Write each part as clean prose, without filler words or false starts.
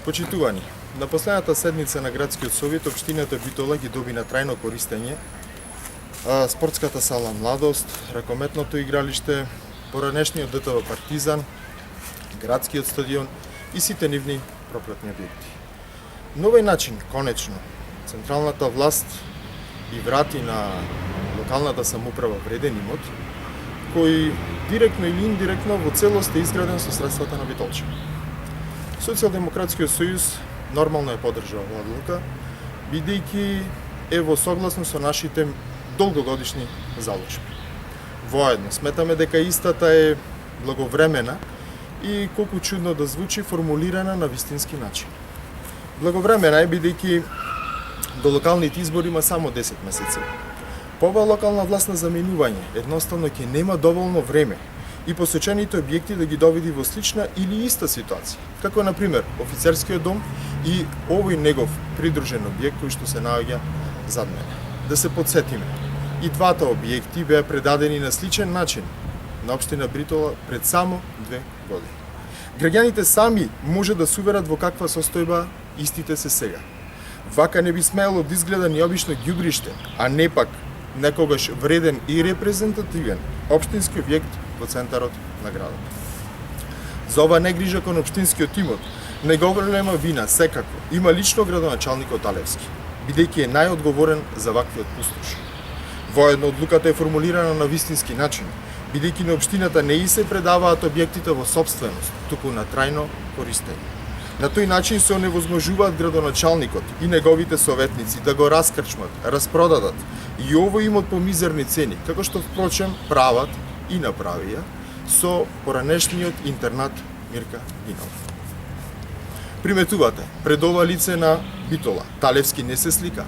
Почитувани, на последната седница на Градскиот совет општината Битола ги доби на трајно користење спортската сала Младост, ракометното игралиште, поранешниот ДТВ Партизан, градскиот стадион и сите нивни пропратни објекти. На овој начин, конечно, централната власт и врати на локалната самоуправа вреден имот, кој директно или индиректно во целост е изграден со средствата на Битолчани. Социјалдемократскиот сојуз нормално е поддржал оваа одлука, бидејќи е во согласно со нашите долгогодишни залучби. Воедно сметаме дека истата е благовремена и колку чудно да звучи, формулирана на вистински начин. Благовремена е бидејќи до локалните избори има само 10 месеци. По оваа локална власт на заменување едноставно ќе нема доволно време и посечените објекти да ги доведи во слична или иста ситуација, како на пример офицерскиот дом и овој негов придружен објект кој што се наоѓа зад мене. Да се подсетиме, и двата објекти беа предадени на сличен начин на општина Битола пред само 2 години. Граѓаните сами може да се уверат во каква состојба истите се сега. Вака не би смеело да изгледа ни обично ѓубриште, а не пак некогаш вреден и репрезентативен општински објект во центарот на градот. За ова негрижа кон општинскиот имот неголема вина секако има лично градоначалникот Алевски, бидејќи е најодговорен за ваквиот пустоши. Воедно одлуката е формулирана на вистински начин, бидејќи на општината не и се предаваат објектите во сопственост, туку на трајно користење. На тој начин се оневозможуваат градоначалникот и неговите советници да го раскрчмат, распродадат и овој имот по мизерни цени, како што впрочем прават и направија со поранешниот интернат Мирка Гинова. Приметувате, пред ова лице на Битола, Талевски не се слика,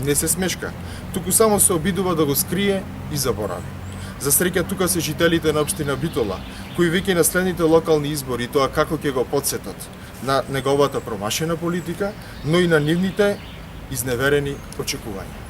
не се смешка, туку само се обидува да го скрие и заборави. За среќа тука се жителите на општина Битола, кои веќе на следните локални избори тоа како ќе го потсетат на неговата промашена политика, но и на нивните изневерени очекувања.